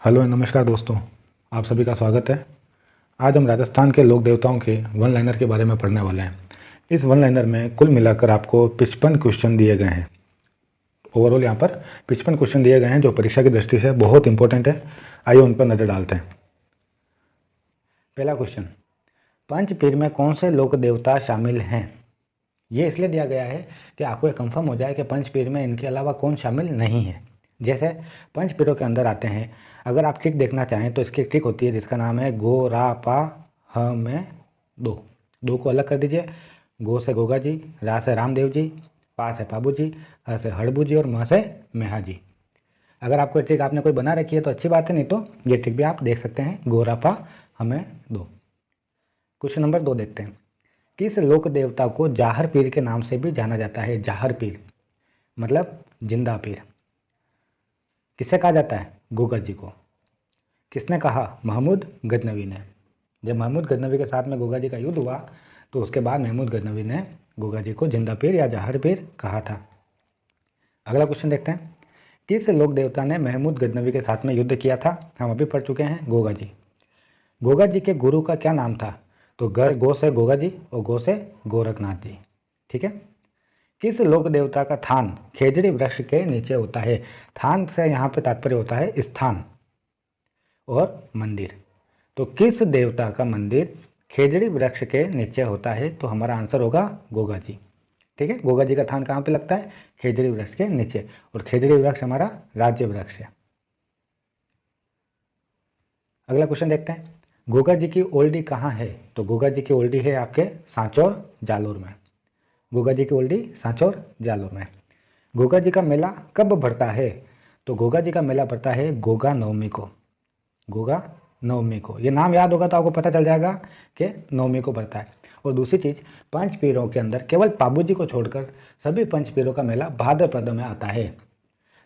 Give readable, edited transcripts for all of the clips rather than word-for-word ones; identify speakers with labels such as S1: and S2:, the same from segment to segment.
S1: Hello नमस्कार दोस्तों, आप सभी का स्वागत है। आज हम राजस्थान के लोक देवताओं के वन लाइनर के बारे में पढ़ने वाले हैं। इस वन लाइनर में कुल मिलाकर आपको 55 क्वेश्चन दिए गए हैं। ओवरऑल यहाँ पर 55 क्वेश्चन दिए गए हैं जो परीक्षा की दृष्टि से बहुत इंपॉर्टेंट है। आइए उन पर नज़र डालते हैं। पहला क्वेश्चन, पंचपीर में कौन से लोक देवता शामिल हैं? ये इसलिए दिया गया है कि आपको ये कंफर्म हो जाए कि पंचपीर में इनके अलावा कौन शामिल नहीं है। जैसे पंचपीरों के अंदर आते हैं, अगर आप ट्रिक देखना चाहें तो इसकी ट्रिक होती है जिसका नाम है गो रा पा ह में दो। दो को अलग कर दीजिए। गो से गोगा जी, रा से रामदेव जी, पा से पाबू जी, ह से हड़बू जी और म से मेहा जी। अगर आपको ट्रिक आपने कोई बना रखी है तो अच्छी बात है, नहीं तो ये ट्रिक भी आप देख सकते हैं, गो रा पा हमें दो। क्वेश्चन नंबर 2 देखते हैं। किस लोक देवता को जाहर पीर के नाम से भी जाना जाता है? जाहर पीर मतलब जिंदा पीर। किसे कहा जाता है? गोगा जी को। किसने कहा? महमूद गजनवी ने। जब महमूद गजनवी के साथ में गोगा जी का युद्ध हुआ तो उसके बाद महमूद गजनवी ने गोगा जी को जिंदा पीर या जाहर पीर कहा था। अगला क्वेश्चन देखते हैं। किस लोक देवता ने महमूद गजनवी के साथ में युद्ध किया था? हम अभी पढ़ चुके हैं, गोगा जी। गोगा जी के गुरु का क्या नाम था? तो गो से गोगा जी और गो से गोरखनाथ जी। ठीक है। किस लोक देवता का थान खेजड़ी वृक्ष के नीचे होता है? थान से यहाँ पे तात्पर्य होता है स्थान और मंदिर। तो किस देवता का मंदिर खेजड़ी वृक्ष के नीचे होता है? तो हमारा आंसर होगा गोगा जी। ठीक है। गोगा जी का थान कहाँ पे लगता है? खेजड़ी वृक्ष के नीचे। और खेजड़ी वृक्ष हमारा राज्य वृक्ष है। अगला क्वेश्चन देखते हैं। गोगा जी की ओल्डी कहाँ है? तो गोगा जी की ओल्डी है आपके सांचौर जालोर में। गोगा जी की ओल्डी सांचौर जालोर में। गोगा जी का मेला कब भरता है? तो गोगा जी का मेला भरता है गोगा नवमी को। गोगा नवमी को। ये नाम याद होगा तो आपको पता चल जाएगा कि नवमी को भरता है। और दूसरी चीज़, पंच पीरों के अंदर केवल पाबू जी को छोड़कर सभी पंच पीरों का मेला भाद्रपद में आता है।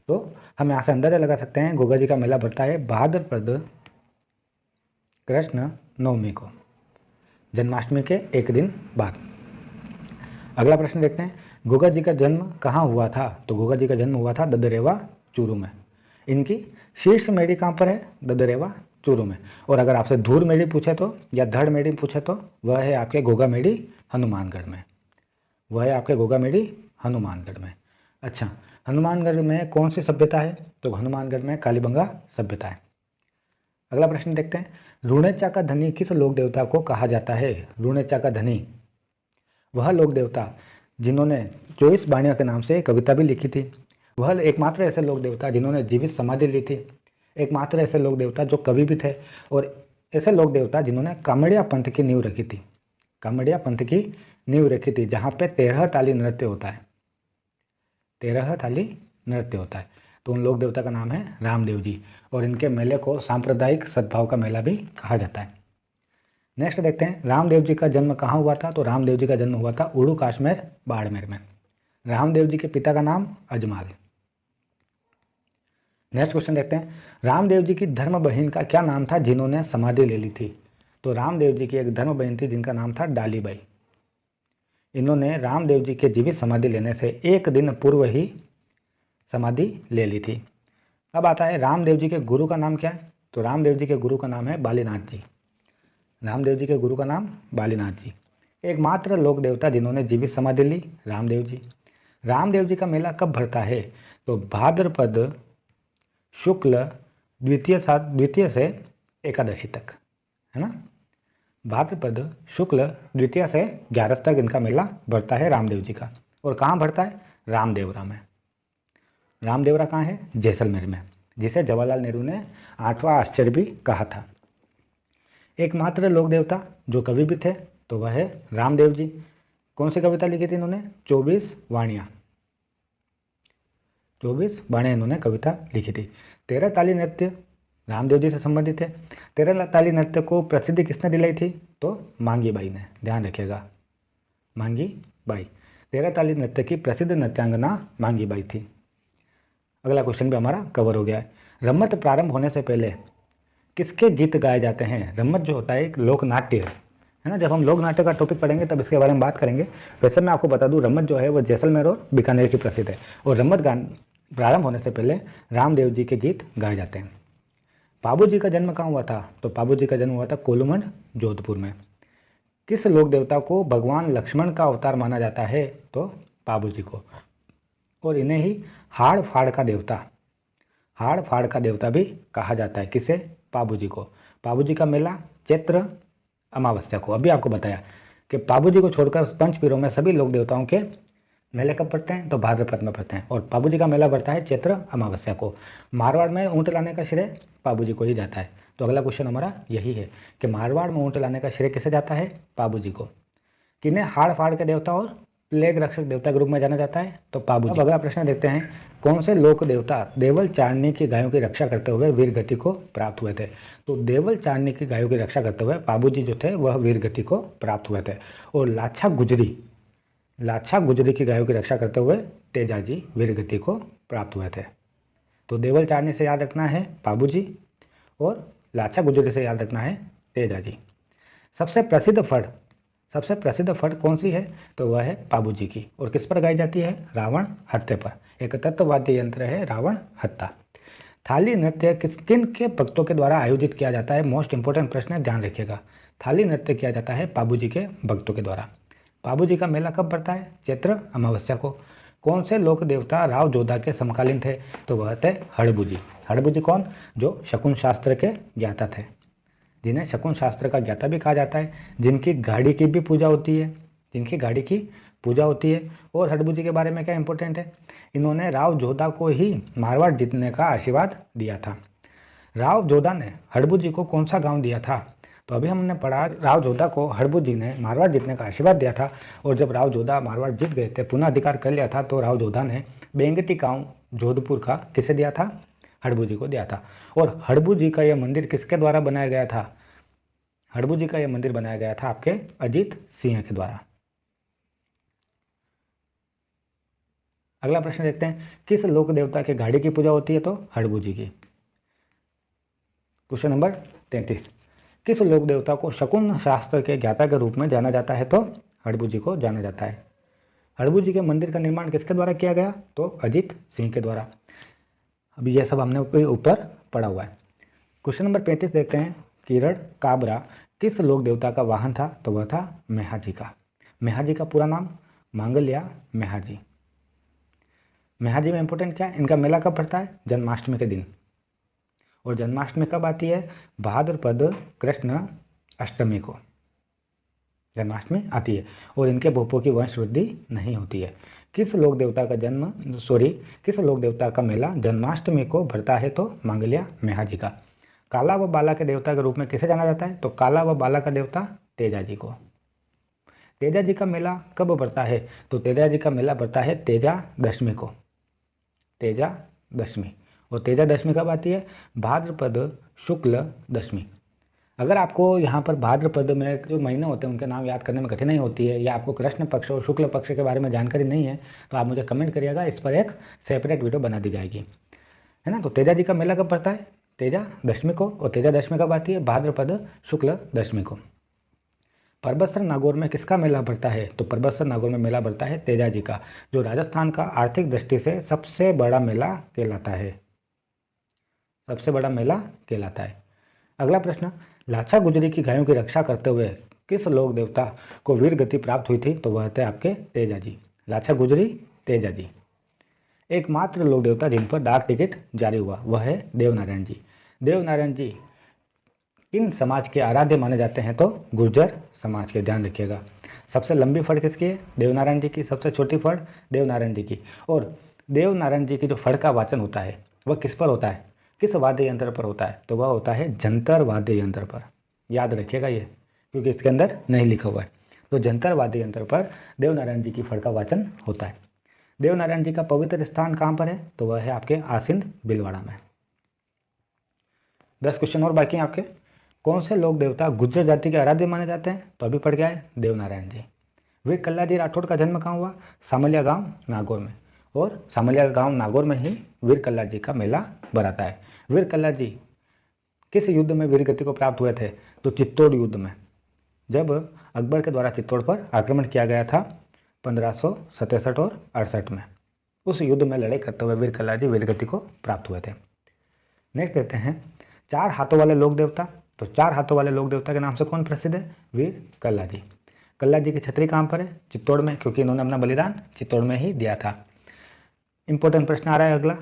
S1: तो हम यहाँ से अंदाजा लगा सकते हैं गोगा जी का मेला भरता है भाद्रपद कृष्ण नवमी को, जन्माष्टमी के एक दिन बाद। अगला प्रश्न देखते हैं। गोगा जी का जन्म कहाँ हुआ था? तो गोगा जी का जन्म हुआ था ददरेवा चूरू में। इनकी शीर्ष मेढ़ी कहाँ पर है? ददरेवा चूरू में। और अगर आपसे धूर मेढ़ी पूछे तो या धड़ मेढ़ी पूछे तो वह है आपके गोगा मेढ़ी हनुमानगढ़ में। वह है आपके गोगा मेढ़ी हनुमानगढ़ में। अच्छा, हनुमानगढ़ में कौन सी सभ्यता है? तो हनुमानगढ़ में कालीबंगा सभ्यता है। अगला प्रश्न देखते हैं। रुणेचा का धनी किस लोक देवता को कहा जाता है? रुणेचा का धनी वह लोक देवता जिन्होंने 24 बाणियों के नाम से कविता भी लिखी थी। वह एकमात्र ऐसे लोक देवता जिन्होंने जीवित समाधि ली थी। एकमात्र ऐसे लोक देवता जो कवि भी थे। और ऐसे लोक देवता जिन्होंने कामड़िया पंथ की नींव रखी थी। कामड़िया पंथ की नींव रखी थी, जहाँ पे 13 ताली नृत्य होता है। 13 ताली नृत्य होता है। तो उन लोक देवता का नाम है रामदेव जी। और इनके मेले को सांप्रदायिक सद्भाव का मेला भी कहा जाता है। नेक्स्ट देखते हैं। रामदेव जी का जन्म कहाँ हुआ था? तो रामदेव जी का जन्म हुआ था उड़ू काश्मीर बाड़मेर में। रामदेव जी के पिता का नाम अजमाल। नेक्स्ट क्वेश्चन देखते हैं। रामदेव जी की धर्म बहन का क्या नाम था जिन्होंने समाधि ले ली थी? तो रामदेव जी की एक धर्म बहन थी जिनका नाम था डालीबाई। इन्होंने रामदेव जी के जीवित समाधि लेने से एक दिन पूर्व ही समाधि ले ली थी। अब आता है रामदेव जी के गुरु का नाम क्या है? तो रामदेव जी के गुरु का नाम है बालीनाथ जी। रामदेव जी के गुरु का नाम बालीनाथ जी। एकमात्र लोक देवता जिन्होंने जीवित समाधि ली, रामदेव जी। रामदेव जी का मेला कब भरता है? तो भाद्रपद शुक्ल द्वितीय से एकादशी तक, है ना। भाद्रपद शुक्ल द्वितीय से 11 तक इनका मेला भरता है रामदेव जी का। और कहाँ भरता है? रामदेवरा में। रामदेवरा कहाँ है? जैसलमेर में, जिसे जवाहरलाल नेहरू ने 8वां आश्चर्य भी कहा था। एकमात्र लोक देवता जो कवि भी थे तो वह है रामदेव जी। कौन सी कविता लिखी थी इन्होंने? 24 वाणियाँ। 24 वाणियाँ इन्होंने कविता लिखी थी। 13 ताली नृत्य रामदेव जी से संबंधित है। 13 ताली नृत्य को प्रसिद्धि किसने दिलाई थी? तो मांगी बाई ने। ध्यान रखिएगा, मांगी बाई। 13 ताली नृत्य की प्रसिद्ध नृत्यांगना मांगी बाई थी। अगला क्वेश्चन भी हमारा कवर हो गया है। रम्मत प्रारंभ होने से पहले किसके गीत गाए जाते हैं? रम्मत जो होता है एक लोक नाट्य है ना। जब हम लोक नाट्य का टॉपिक पढ़ेंगे तब इसके बारे में बात करेंगे। वैसे मैं आपको बता दूं, रम्मत जो है वो जैसलमेर और बीकानेर की प्रसिद्ध है। और रम्मत गान प्रारंभ होने से पहले रामदेव जी के गीत गाए जाते हैं। पाबू जी का जन्म कहाँ हुआ था? तो पाबू जी का जन्म हुआ था कोलूमंड, जोधपुर में। किस लोक देवता को भगवान लक्ष्मण का अवतार माना जाता है? तो पाबू जी को। और इन्हें ही हाड़ फाड़ का देवता, हाड़ फाड़ का देवता भी कहा जाता है। किसे? पाबू जी को। पाबू जी का मेला चैत्र अमावस्या को। अभी आपको बताया कि पाबू जी को छोड़कर पंचपीरों में सभी लोक देवताओं के मेले कब पड़ते हैं? तो भाद्रपद में पड़ते हैं। और पाबू जी का मेला पड़ता है चैत्र अमावस्या को। मारवाड़ में ऊँट लाने का श्रेय पाबू जी को ही जाता है। तो अगला क्वेश्चन हमारा यही है कि मारवाड़ में ऊँट लाने का श्रेय किसे जाता है? पाबू जी को। किन्हें हाड़ फाड़ के देवता और प्लेग रक्षक देवता के रूप में जाना जाता है? तो पाबू जी। अब अगला प्रश्न देखते हैं, कौन से लोक देवता देवल चारणी की गायों की रक्षा करते हुए वीर गति को प्राप्त हुए थे? तो देवल चारणी की गायों की रक्षा करते हुए पाबू जी जो थे वह वीर गति को प्राप्त हुए थे। और लाछा गुजरी की गायों की रक्षा करते हुए तेजा जी वीर गति को प्राप्त हुए थे। तो देवल चारणी से याद रखना है पाबू जी, और लाछा गुजरी से याद रखना है तेजा जी। सबसे प्रसिद्ध फट कौन सी है? तो वह है पाबू जी की। और किस पर गाई जाती है? रावण हत्या पर। एक तत्ववाद्य यंत्र है रावण हत्या। थाली नृत्य किन के भक्तों के द्वारा आयोजित किया जाता है? मोस्ट इंपोर्टेंट प्रश्न है, ध्यान रखिएगा। थाली नृत्य किया जाता है पाबू जी के भक्तों के द्वारा। पाबू जी का मेला कब पड़ता है? चैत्र अमावस्या को। कौन से लोक देवता राव जोधा के समकालीन थे? तो वह थे हड़बू जी। हड़बू जी कौन? जो शकुन शास्त्र के ज्ञाता थे, जिन्हें शकुन शास्त्र का ज्ञाता भी कहा जाता है, जिनकी गाड़ी की भी पूजा होती है। और हड़बू जी के बारे में क्या इंपॉर्टेंट है? इन्होंने राव जोधा को ही मारवाड़ जीतने का आशीर्वाद दिया था। राव जोधा ने हड़बू जी को कौन सा गांव दिया था? तो अभी हमने पढ़ा राव जोधा को हड़बू जी ने मारवाड़ जीतने का आशीर्वाद दिया था। और जब राव जोधा मारवाड़ जीत गए थे, पुनः अधिकार कर लिया था, तो राव जोधा ने बेंगटी गांव जोधपुर का किसे दिया था? हड़बू जी को दिया था। और हड़बू जी का यह मंदिर किसके द्वारा बनाया गया था? हड़बू जी का यह मंदिर बनाया गया था आपके अजीत सिंह के द्वारा। अगला प्रश्न देखते हैं, किस लोक देवता के गाड़ी की पूजा होती है? तो हड़बू जी की। क्वेश्चन नंबर 33, किस लोक देवता को शकुन शास्त्र के ज्ञाता के रूप में जाना जाता है? तो हड़बू जी को जाना जाता है। हड़बू जी के मंदिर का निर्माण किसके द्वारा किया गया? तो अजीत सिंह के द्वारा। अभी यह सब हमने ऊपर पढ़ा हुआ है। क्वेश्चन नंबर 35 देखते हैं, किरण काबरा किस लोक देवता का वाहन था? तो वह था मेहाजी का। मेहाजी का पूरा नाम मांगल्या मेहाजी। मेहाजी में इंपॉर्टेंट क्या है? इनका मेला कब पड़ता है? जन्माष्टमी के दिन। और जन्माष्टमी कब आती है? भाद्रपद कृष्ण अष्टमी को जन्माष्टमी आती है। और इनके भूपों की वंश वृद्धि नहीं होती है। किस लोक देवता का मेला जन्माष्टमी को भरता है? तो मांगल्या मेहाजी का। काला व बाला के देवता के रूप में किसे जाना जाता है? तो काला व बाला का देवता तेजा जी को। तेजा जी का मेला कब पड़ता है? तो तेजा जी का मेला पड़ता है तेजा दशमी को। तेजा दशमी। और तेजा दशमी कब आती है? भाद्रपद शुक्ल दशमी। अगर आपको यहाँ पर भाद्रपद में जो महीने होते हैं उनके नाम याद करने में कठिनाई होती है, या आपको कृष्ण पक्ष और शुक्ल पक्ष के बारे में जानकारी नहीं है, तो आप मुझे कमेंट करिएगा, इस पर एक सेपरेट वीडियो बना दी जाएगी, है ना। तो तेजा जी का मेला कब पड़ता है? तेजा दशमी को। और तेजा दशमी कब आती है? भाद्रपद शुक्ल दशमी को। परबतसर नागौर में किसका मेला पड़ता है? तो परबतसर नागौर में मेला पड़ता है तेजा जी का, जो राजस्थान का आर्थिक दृष्टि से सबसे बड़ा मेला कहलाता है। सबसे बड़ा मेला कहलाता है। अगला प्रश्न, लाछा गुजरी की गायों की रक्षा करते हुए किस लोक देवता को वीर गति प्राप्त हुई थी? तो वह थे आपके तेजा जी। लाछा गुजरी, तेजा जी। एकमात्र लोक देवता जिन पर डाक टिकट जारी हुआ वह है देवनारायण जी। देवनारायण जी किन समाज के आराध्य माने जाते हैं? तो गुर्जर समाज के। ध्यान रखिएगा। सबसे लंबी फड़ किसकी है? देवनारायण जी की। सबसे छोटी फड़ देवनारायण जी की। और देवनारायण जी की जो फड़ का वाचन होता है वह किस पर होता है? किस वाद्य यंत्र पर होता है? तो वह होता है जंतर वाद्य यंत्र पर। याद रखिएगा ये, क्योंकि इसके अंदर नहीं लिखा हुआ है। तो जंतर वाद्य यंत्र पर देवनारायण जी की फड़ का वाचन होता है। देवनारायण जी का पवित्र स्थान कहाँ पर है? तो वह है आपके आसिंद भीलवाड़ा में। 10 क्वेश्चन और बाकी हैं आपके। कौन से लोक देवता गुर्जर जाति के आराध्य माने जाते हैं? तो अभी पढ़ गया है देवनारायण जी। वीर कल्ला जी राठौड़ का जन्म कहाँ हुआ? सामलिया गांव नागौर में। और सामलिया गांव नागौर में ही वीर कल्ला जी का मेला भराता है। वीर कल्ला जी किस युद्ध में वीर गति को प्राप्त हुए थे? तो चित्तौड़ युद्ध में, जब अकबर के द्वारा चित्तौड़ पर आक्रमण किया गया था 1567 और 68 में। उस युद्ध में लड़ाई करते हुए वीर कल्ला जी वीर गति को प्राप्त हुए थे। नेक्स्ट देखते हैं, 4 हाथों वाले लोक देवता, तो 4 हाथों वाले लोक देवता के नाम से कौन प्रसिद्ध है? वीर कल्ला जी। कल्ला जी की छतरी कहाँ पर है? चित्तौड़ में, क्योंकि इन्होंने अपना बलिदान चित्तौड़ में ही दिया था। इंपॉर्टेंट प्रश्न आ रहा है अगला,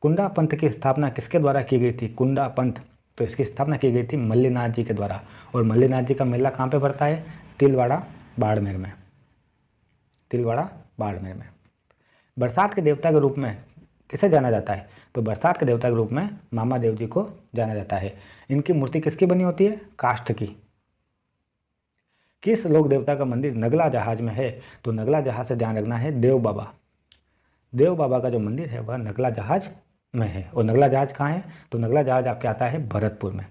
S1: कुंडा पंथ की स्थापना किसके द्वारा की गई थी? कुंडा पंथ, तो इसकी स्थापना की गई थी मल्लीनाथ जी के द्वारा। और मल्लीनाथ जी का मेला कहाँ पे पड़ता है? तिलवाड़ा बाड़मेर में, तिलवाड़ा बाड़मेर में। बरसात के देवता के रूप में किसे जाना जाता है? तो बरसात के देवता के रूप में मामा देव जी को जाना जाता है। इनकी मूर्ति किसकी बनी होती है? काष्ठ की। किस लोक देवता का मंदिर नगला जहाज में है? तो नगला जहाज से ध्यान रखना है देव बाबा। देव बाबा का जो मंदिर है वह नगला जहाज में है। और नगला जहाज कहाँ है? तो नगला जहाज आपके आता है भरतपुर में।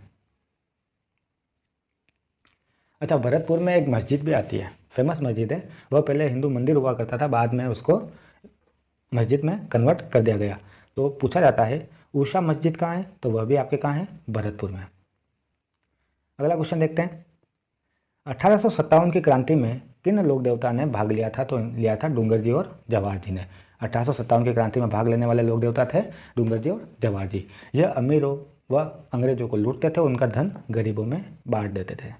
S1: अच्छा, भरतपुर में एक मस्जिद भी आती है, फेमस मस्जिद है। वह पहले हिंदू मंदिर हुआ करता था, बाद में उसको मस्जिद में कन्वर्ट कर दिया गया। तो पूछा जाता है उषा मस्जिद कहाँ है? तो वह भी आपके कहाँ है? भरतपुर में। अगला क्वेश्चन देखते हैं, 1857 की क्रांति में किन लोक देवता ने भाग लिया था? तो लिया था डूंगर जी और जवाहर जी ने। 1857 की क्रांति में भाग लेने वाले लोक देवता थे डूंगर जी और जवाहर जी। यह अमीरों व अंग्रेजों को लूटते थे, उनका धन गरीबों में बांट देते थे।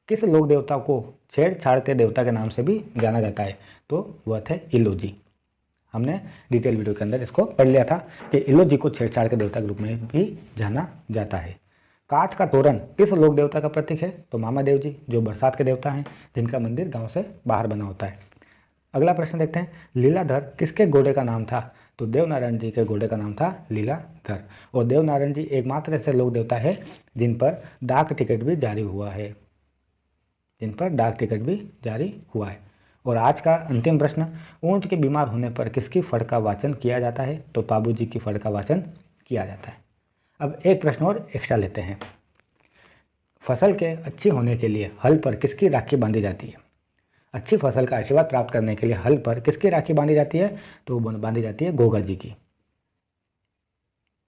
S1: किस लोक देवता को छेड़छाड़ के देवता के नाम से भी जाना जाता है? तो वह थे इलो जी। हमने डिटेल वीडियो के अंदर इसको पढ़ लिया था कि इलो जी को छेड़छाड़ के देवता के रूप में भी जाना जाता है। काठ का तोरण किस लोक देवता का प्रतीक है? तो मामा देव जी, जो बरसात के देवता हैं, जिनका मंदिर गांव से बाहर बना होता है। अगला प्रश्न देखते हैं, लीलाधर किसके घोड़े का नाम था? तो देवनारायण जी के घोड़े का नाम था लीलाधर। और देवनारायण जी एकमात्र ऐसे लोक देवता है जिन पर डाक टिकट भी जारी हुआ है, जिन पर डाक टिकट भी जारी हुआ है। और आज का अंतिम प्रश्न, ऊंट के बीमार होने पर किसकी फड़ का वाचन किया जाता है? तो पाबू जी की फड़ का वाचन किया जाता है। अब एक प्रश्न और एक्स्ट्रा लेते हैं, फसल के अच्छी होने के लिए हल पर किसकी राखी बांधी जाती है? अच्छी फसल का आशीर्वाद प्राप्त करने के लिए हल पर किसकी राखी बांधी जाती है? तो बांधी जाती है गोगा जी की।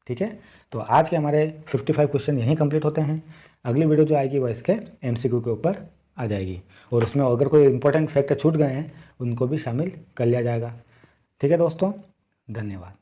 S1: ठीक है, तो आज के हमारे 55 क्वेश्चन यहीं कंप्लीट होते हैं। अगली वीडियो जो आएगी वह इसके MCQ के ऊपर आ जाएगी, और उसमें अगर कोई इंपॉर्टेंट फैक्ट छूट गए हैं उनको भी शामिल कर लिया जाएगा। ठीक है दोस्तों, धन्यवाद।